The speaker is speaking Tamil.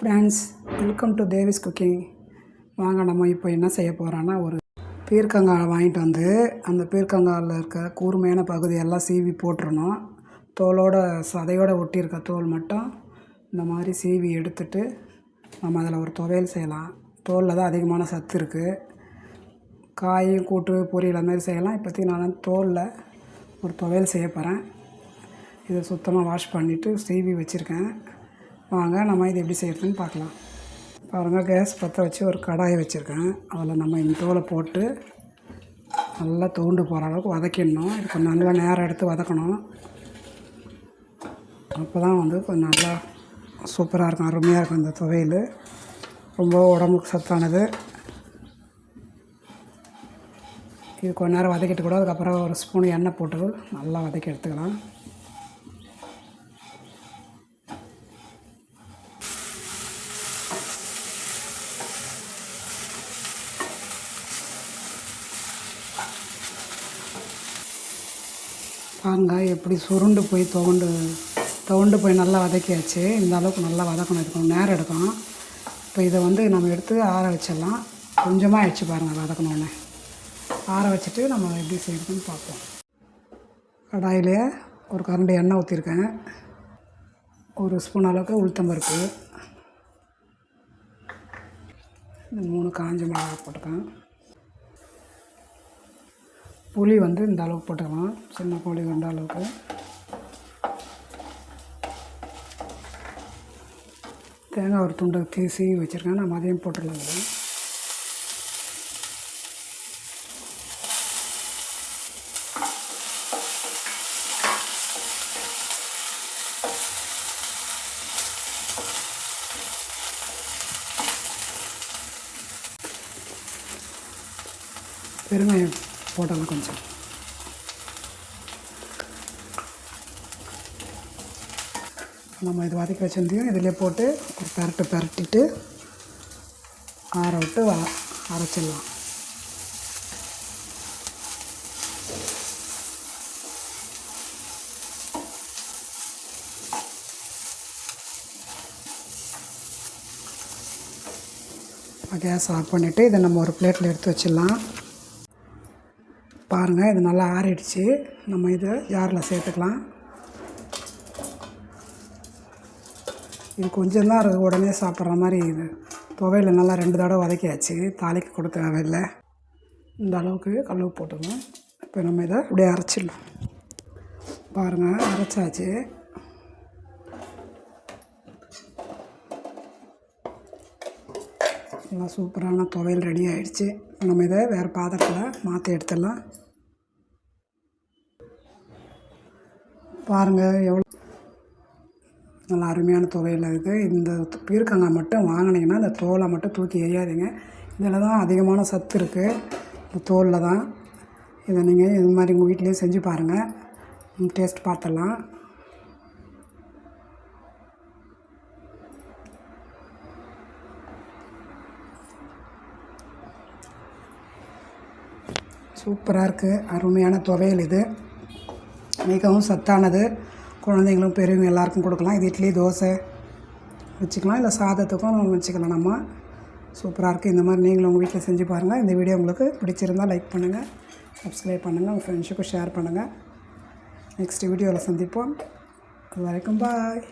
Friends, welcome to Devi's cooking. வாங்க நம்ம இப்போ என்ன செய்ய போகிறோன்னா, ஒரு பீர்க்கங்காய் வாங்கிட்டு வந்து அந்த பீர்க்கங்காயில் இருக்க கூர்மையான பகுதியெல்லாம் சீவி போட்டுறணும். தோலோட சதையோடு ஒட்டியிருக்க தோல் மட்டும் இந்த மாதிரி சீவி எடுத்துட்டு நம்ம அதில் ஒரு துவையல் செய்யலாம். தோலில் தான் அதிகமான சத்து இருக்குது. காய் கூட்டு பொரியல் அந்த மாதிரி செய்யலாம். இப்போதைக்கு நான் தோலில் ஒரு துவையல் செய்ய போகிறேன். இதை சுத்தமாக வாஷ் பண்ணிவிட்டு சீவி வச்சுருக்கேன். வாங்க நம்ம இது எப்படி செய்கிறதுன்னு பார்க்கலாம். பாருங்கள், கேஸ் பற்ற வச்சு ஒரு கடாயை வச்சுருக்கேன். அதில் நம்ம இந்த தோலை போட்டு நல்லா தோண்டு போகிற அளவுக்கு வதக்கிடணும். இது கொஞ்சம் நல்லா நேரம் எடுத்து வதக்கணும். அப்போ தான் வந்து கொஞ்சம் நல்லா சூப்பராக இருக்கும், அருமையாக இருக்கும். இந்த துவையல் ரொம்ப உடம்புக்கு சத்தானது. இது கொஞ்ச நேரம் வதக்கிட்டு கூட அதுக்கப்புறம் ஒரு ஸ்பூன் எண்ணெய் போட்டு நல்லா வதக்கி எடுத்துக்கலாம். பாருங்க, எப்படி சுருண்டு போய் துவண்டு போய் நல்லா வதக்கியாச்சு. இந்த அளவுக்கு நல்லா வதக்கணும். எடுக்கணும், நேரம் எடுக்கணும். இப்போ இதை வந்து நம்ம எடுத்து ஆற வச்சிடலாம். கொஞ்சமாக ஆயிடுச்சு பாருங்கள் வதக்கணுன்னு. ஆற வச்சுட்டு நம்ம எப்படி செய்யறதுன்னு பார்ப்போம். கடாயிலே ஒரு கரண்டி எண்ணெய் ஊற்றிருக்கேன். ஒரு ஸ்பூன் அளவுக்கு உளுத்தம்பருப்பு, 3 காஞ்ச மிளகாய் போட்டுக்கேன். புளி வந்து இந்த அளவுக்கு போட்டுக்கலாம், சின்ன புளி கொண்ட அளவுக்கு. தேங்காய் ஒரு துண்டு சீவி வச்சுருக்கேன். நம்ம அதையும் போட்டுடலாம். பெருங்காயம் போடலாம் கொஞ்சம். நம்ம இது வதக்கி வச்சுருந்தையும் இதிலே போட்டு ஒரு பரட்டிட்டு ஆற விட்டு அரைச்சிடலாம். கேஸ் ஆஃப் பண்ணிவிட்டு இதை நம்ம ஒரு பிளேட்டில் எடுத்து வச்சிடலாம். பாருங்கள், இது நல்லா ஆறிடுச்சு. நம்ம இதை ஜாரில் சேர்த்துக்கலாம். இது கொஞ்சம் தான் இருக்குது, உடனே சாப்பிட்ற மாதிரி. இது துவையில் நல்லா 2 தடவை வதக்கியாச்சு. தாளிக்கு கொடுக்க தேவையில்லை. இந்த அளவுக்கு கழுவு போட்டுக்கணும். இப்போ நம்ம இதை அப்படியே அரைச்சிடலாம். பாருங்கள், அரைச்சாச்சு. நல்லா சூப்பரான துவையல் ரெடி ஆகிடுச்சு. நம்ம இதை வேறு பாத்திரத்தில் மாற்றி எடுத்துடலாம். பாருங்கள், எவ்வளோ நல்லா அருமையான துவையல் இருக்குது. இந்த பீர்க்கங்காய் மட்டும் வாங்கினீங்கன்னா இந்த தோலை மட்டும் தூக்கி எறியாதீங்க. இதில் தான் அதிகமான சத்து இருக்குது, இந்த தோலில் தான். இதை நீங்கள் இது மாதிரி உங்கள் வீட்டிலேயே செஞ்சு பாருங்கள். டேஸ்ட் பார்த்துடலாம். சூப்பராக இருக்குது, அருமையான துவையல். இது மிகவும் சத்தானது. குழந்தைங்களும் பெரியவங்க எல்லாருக்கும் கொடுக்கலாம். இது இட்லி தோசை வச்சுக்கலாம், இல்லை சாதத்துக்கும் வச்சுக்கலாம். நம்ம சூப்பராக இருக்குது. இந்த மாதிரி நீங்களும் உங்கள் வீட்டில் செஞ்சு பாருங்கள். இந்த வீடியோ உங்களுக்கு பிடிச்சிருந்தால் லைக் பண்ணுங்கள், சப்ஸ்கிரைப் பண்ணுங்கள், உங்கள் ஃப்ரெண்ட்ஸுக்கும் ஷேர் பண்ணுங்கள். நெக்ஸ்ட் வீடியோவில் சந்திப்போம். அது வரைக்கும் பாய்.